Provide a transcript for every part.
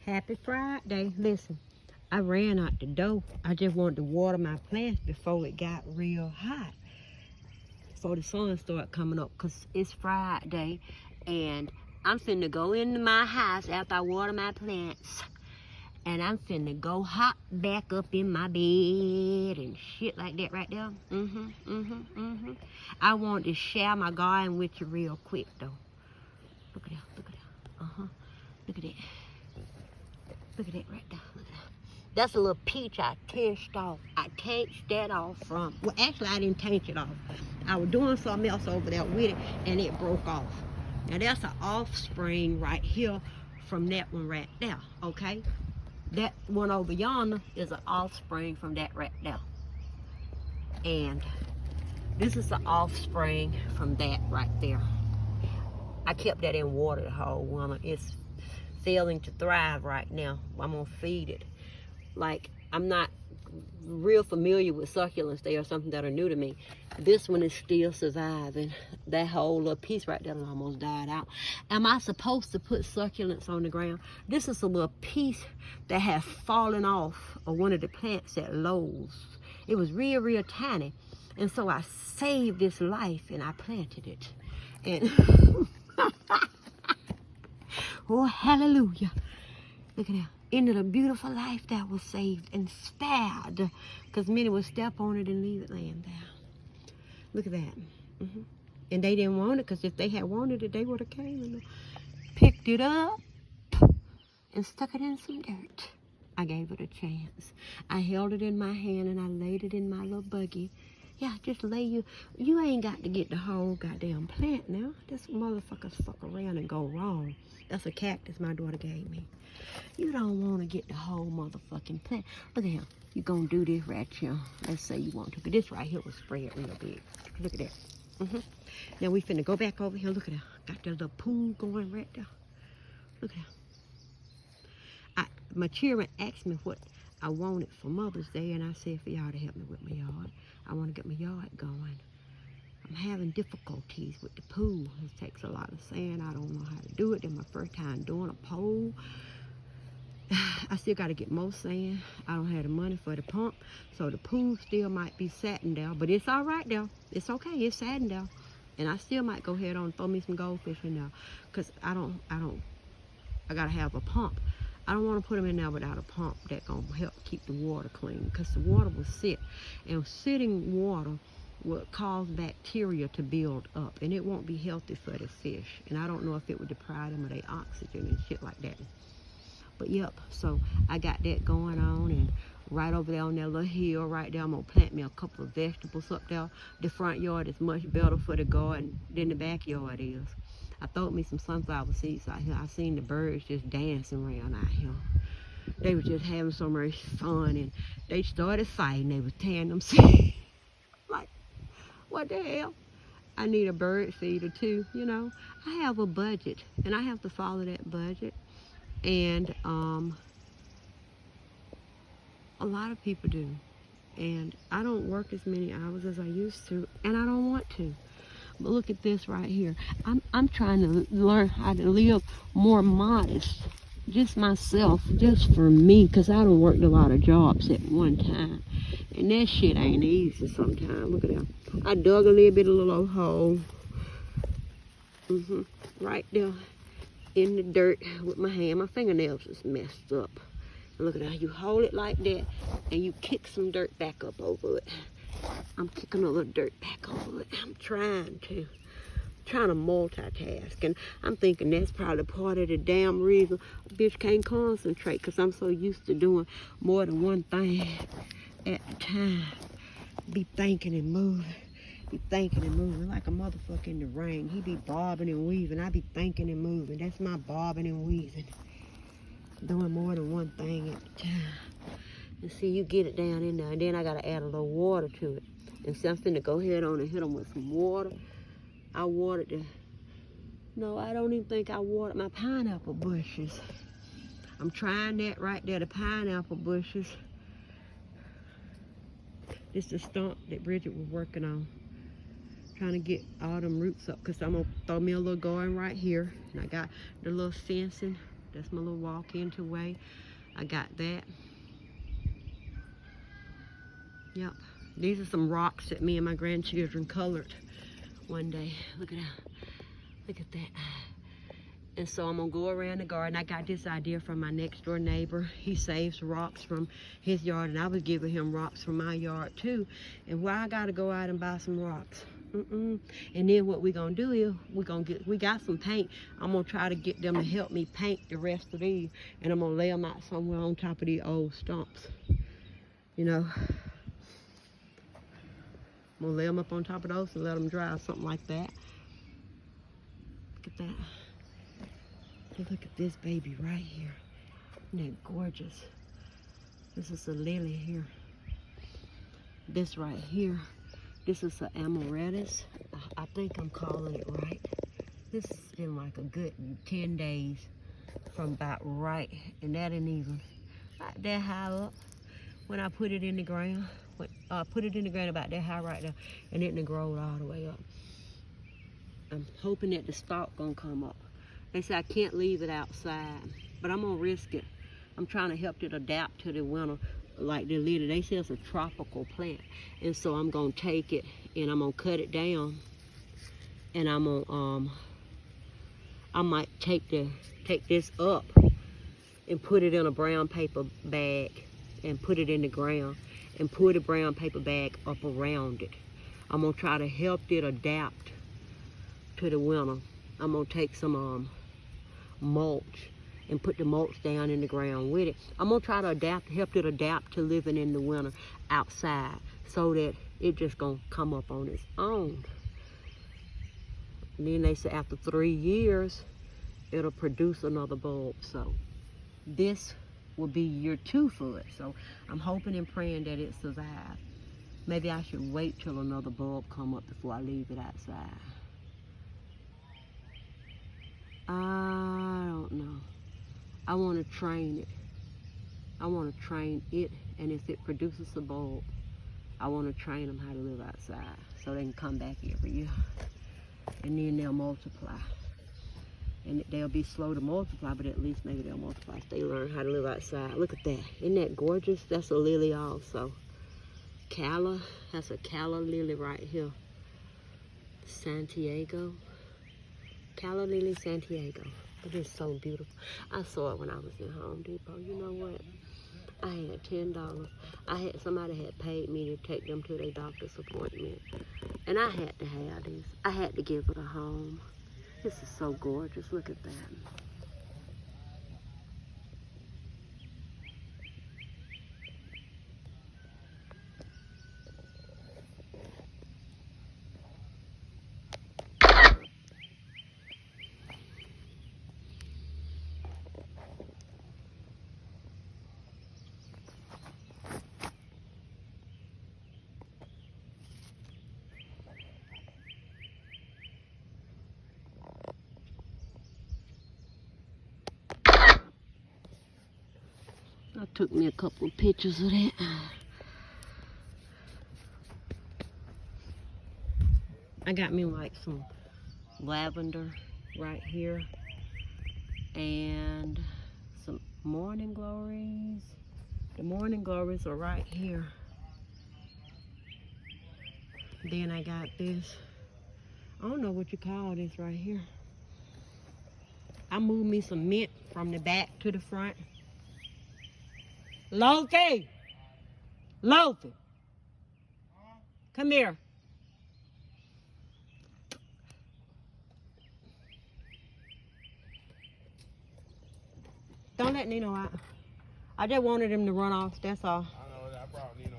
Happy Friday. Listen, I ran out the door. I just wanted to water my plants before it got real hot. Before the sun started coming up, because it's Friday and I'm finna go into my house after I water my plants. And I'm finna go hop back up in my bed and shit like that right there. I want to share my garden with you real quick though. Look at that, look at that. Look at that. Look at that right there. Look at that. That's a little peach I tanched off. I tanched that off from, well actually I didn't tanch it off. I was doing something else over there with it and it broke off. Now that's an offspring right here from that one right there, okay? That one over yonder is an offspring from that right there. And this is the offspring from that right there. I kept that in water the whole winter. It's failing to thrive right now. I'm gonna feed it. Like, I'm not real familiar with succulents. They are something that are new to me. This one is still surviving. That whole little piece right there almost died out. Am I supposed to put succulents on the ground? This is a little piece that has fallen off of one of the plants at Lowe's. It was real tiny. And so I saved this life and I planted it. And oh, hallelujah. Look at that. Ended a beautiful life that was saved and spared. Because many would step on it and leave it laying there. Look at that. And they didn't want it, because if they had wanted it, they would have came and picked it up and stuck it in some dirt. I gave it a chance. I held it in my hand and I laid it in my little buggy. Yeah, just lay you ain't got to get the whole goddamn plant now. This motherfuckers fuck around and go wrong. That's a cactus my daughter gave me. You don't want to get the whole motherfucking plant. Look at him. You gonna do this right here. Let's say you want to. But this right here was spread real big. Look at that. Now we finna go back over here. Look at that. Got that little pool going right there. Look at that. My children asked me what I wanted for Mother's Day, and I said for y'all to help me with my yard. I want to get my yard going. I'm having difficulties with the pool. It takes a lot of sand. I don't know how to do it. It's my first time doing a pole. I still got to get more sand. I don't have the money for the pump, so the pool still might be satin there, but it's all right there. It's okay. It's satin there, and I still might go ahead on and throw me some goldfish in there, cause I gotta have a pump. I don't want to put them in there without a pump that gonna help keep the water clean, because the water will sit, and sitting water will cause bacteria to build up, and it won't be healthy for the fish. And I don't know if it would deprive them of their oxygen and shit like that. But yep, so I got that going on, and right over there on that little hill right there, I'm gonna plant me a couple of vegetables up there. The front yard is much better for the garden than the backyard is. I throwed me some sunflower seeds out here. I seen the birds just dancing around out here. They were just having so much fun, and they started fighting. They was tearing them seeds. Like, what the hell? I need a bird feeder too, you know. I have a budget, and I have to follow that budget. And a lot of people do. And I don't work as many hours as I used to, and I don't want to. But look at this right here. I'm trying to learn how to live more modest, just myself, just for me, because I done worked a lot of jobs at one time, and that shit ain't easy sometimes. Look at that. I dug a little bit of a little hole, right there in the dirt with my hand. My fingernails is messed up. And look at that. You hold it like that, and you kick some dirt back up over it. I'm kicking a little dirt back over it. I'm trying to multitask, and I'm thinking that's probably part of the damn reason a bitch can't concentrate, because I'm so used to doing more than one thing at a time. Be thinking and moving. Be thinking and moving like a motherfucker in the rain. He be bobbing and weaving. I be thinking and moving. That's my bobbing and weaving. Doing more than one thing at a time. And see, you get it down in there, and then I gotta add a little water to it. And so I'm finna go ahead on and hit them with some water. I watered no, I don't even think I watered my pineapple bushes. I'm trying that right there, the pineapple bushes. This is the stump that Bridget was working on. Trying to get all them roots up, because I'm gonna throw me a little garden right here. And I got the little fencing That's my little walk-into way. I got that. Yep. These are some rocks that me and my grandchildren colored one day. Look at that. Look at that. And so I'm gonna go around the garden. I got this idea from my next door neighbor. He saves rocks from his yard, and I was giving him rocks from my yard too. And why I gotta go out and buy some rocks? And then what we gonna do is we got some paint. I'm gonna try to get them to help me paint the rest of these, and I'm gonna lay them out somewhere on top of these old stumps. You know, I'm gonna lay them up on top of those and let them dry or something like that. Look at that. Look at this baby right here. Isn't that gorgeous? This is a lily here. This right here, this is an amaryllis. I think I'm calling it right. This has been like a good 10 days from about right, and that ain't even not that high up. When I put it in the ground, put it in the ground about that high right there, and it done growed all the way up. I'm hoping that the stalk gonna come up. They say I can't leave it outside, but I'm gonna risk it. I'm trying to help it adapt to the winter, like the lily. They say it's a tropical plant, and so I'm gonna take it and I'm gonna cut it down, and I'm gonna I might take this up and put it in a brown paper bag and put it in the ground and put a brown paper bag up around it. I'm gonna try to help it adapt to the winter. I'm gonna take some mulch and put the mulch down in the ground with it. I'm gonna try to help it adapt to living in the winter outside, so that it just gonna come up on its own. And then they say after 3 years, it'll produce another bulb. So this will be year 2 for it. So I'm hoping and praying that it survives. Maybe I should wait till another bulb come up before I leave it outside. I don't know. I want to train it. I want to train it, and if it produces a bulb, I want to train them how to live outside so they can come back every year. And then they'll multiply. And they'll be slow to multiply, but at least maybe they'll multiply if they learn how to live outside. Look at that. Isn't that gorgeous? That's a lily also. Calla. That's a calla lily right here. Santiago. Calla lily Santiago. It is so beautiful. I saw it when I was in Home Depot. You know what? I had $10. Somebody had paid me to take them to their doctor's appointment. And I had to have these. I had to give it a home. This is so gorgeous. Look at that. I took me a couple of pictures of that. I got me like some lavender right here and some morning glories. The morning glories are right here. Then I got this. I don't know what you call this right here. I moved me some mint from the back to the front. Lofi! Lofi! Come here. Don't let Nino out. I just wanted him to run off, that's all. I know, I brought Nino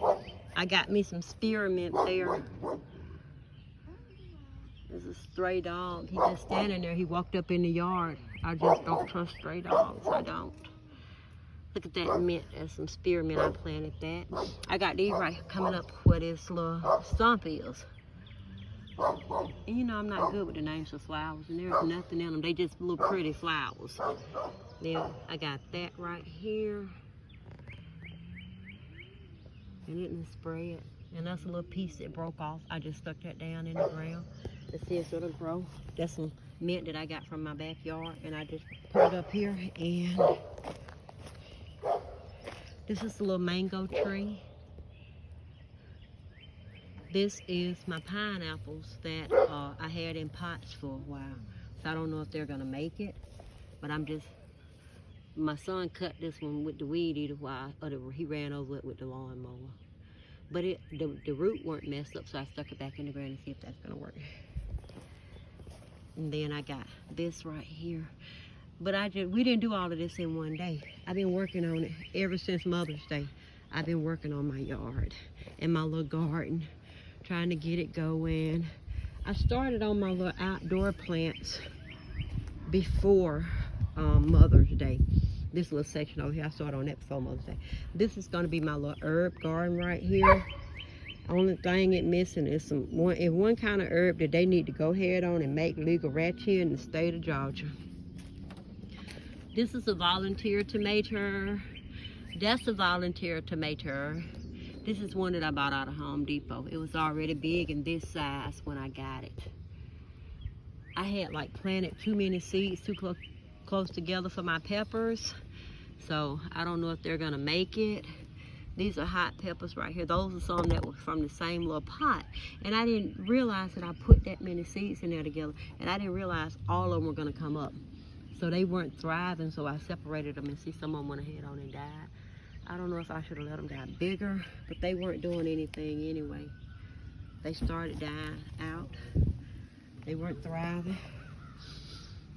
out. I got me some spearmint there. There's a stray dog. He just standing there. He walked up in the yard. I just don't trust stray dogs. I don't. Look at that mint. That's some spearmint. I planted that. I got these right coming up where this little stump is. And you know I'm not good with the names of flowers, and there's nothing in them. They just little pretty flowers. Then I got that right here. And it didn't spread. And that's a little piece that broke off. I just stuck that down in the ground to see if it'll grow. That's some mint that I got from my backyard, and I just put it up here. And this is a little mango tree. This is my pineapples that I had in pots for a while. So I don't know if they're gonna make it, but my son cut this one with the weed eater while he ran over it with the lawnmower. But the root weren't messed up, so I stuck it back in the ground to see if that's gonna work. And then I got this right here. But we didn't do all of this in one day. I've been working on it ever since Mother's Day. I've been working on my yard and my little garden, trying to get it going. I started on my little outdoor plants before Mother's Day. This little section over here, I started on that before Mother's Day. This is gonna be my little herb garden right here. Only thing it missing is one kind of herb that they need to go ahead on and make legal right here in the state of Georgia. This is a volunteer tomato. That's a volunteer tomato. This is one that I bought out of Home Depot. It was already big in this size when I got it. I had like planted too many seeds too close together for my peppers. So I don't know if they're gonna make it. These are hot peppers right here. Those are some that were from the same little pot. And I didn't realize that I put that many seeds in there together. And I didn't realize all of them were gonna come up. So they weren't thriving, so I separated them, and see, some of them went ahead on and died. I don't know if I should have let them die bigger, but they weren't doing anything anyway. They started dying out. They weren't thriving.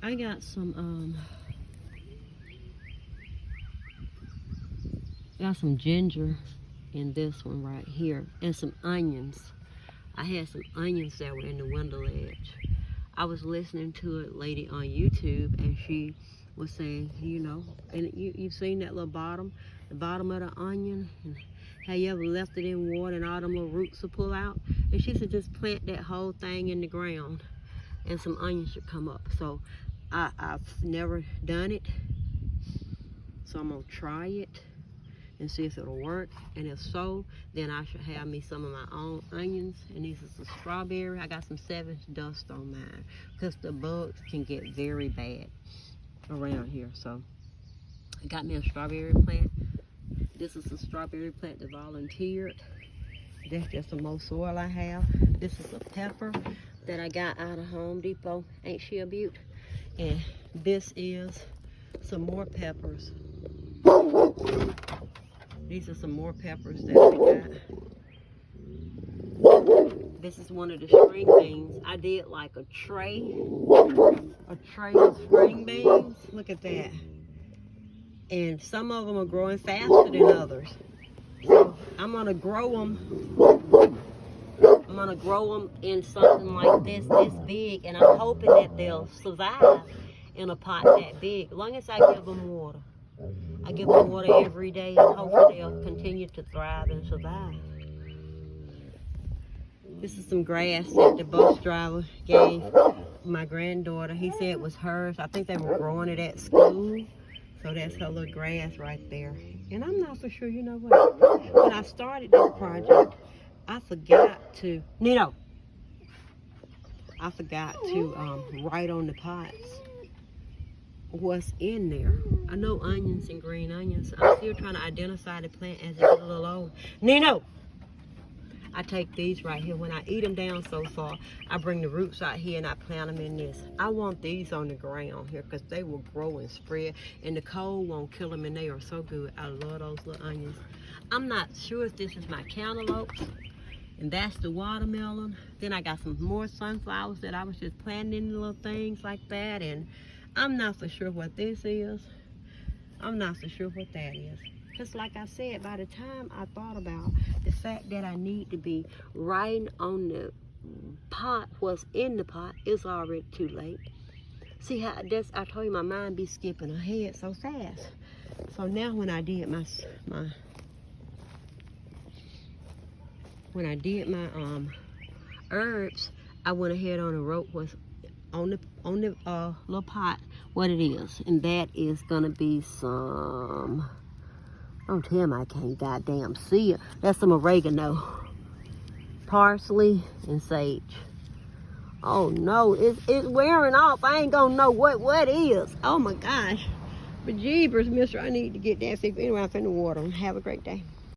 I got some ginger in this one right here, and some onions. I had some onions that were in the window ledge. I was listening to a lady on YouTube, and she was saying, you know, and you've seen that little bottom, the bottom of the onion, and how you ever left it in water and all them little roots will pull out? And she said just plant that whole thing in the ground and some onions should come up. So I've never done it, so I'm gonna try it and see if it'll work. And if so, then I should have me some of my own onions. And this is a strawberry. I got some savage dust on mine because the bugs can get very bad around here. So I got me a strawberry plant. This is a strawberry plant that volunteered. That's just the most soil I have. This is a pepper that I got out of Home Depot. Ain't she a beaut? And this is some more peppers. These are some more peppers that I got. This is one of the string beans. I did like a tray of string beans. Look at that. And some of them are growing faster than others. So I'm gonna grow them. I'm gonna grow them in something like this big, and I'm hoping that they'll survive in a pot that big, as long as I give them water. I give them water every day, and hopefully they'll continue to thrive and survive. This is some grass that the bus driver gave my granddaughter. He said it was hers. I think they were growing it at school. So that's her little grass right there. And I'm not for sure, you know what? When I started this project, I forgot to, write on the pots what's in there. I know onions and green onions. I'm still trying to identify the plant as it gets a little old. Nino! I take these right here. When I eat them down so far, I bring the roots out here and I plant them in this. I want these on the ground here because they will grow and spread, and the cold won't kill them, and they are so good. I love those little onions. I'm not sure if this is my cantaloupe, and that's the watermelon. Then I got some more sunflowers that I was just planting in little things like that, and I'm not for sure what this is. I'm not for sure what that is. Because like I said, by the time I thought about the fact that I need to be writing on the pot, what's in the pot, it's already too late. See how I told you my mind be skipping ahead so fast. So now when I did my herbs, I went ahead on and wrote what's on the little pot, what it is. And that is gonna be some, don't tell me I can't goddamn see it. That's some oregano, parsley, and sage. Oh no, it's wearing off. I ain't gonna know what is. Oh my gosh. But jeepers, mister, I need to get that. See, anyway, I'm in the water. Have a great day.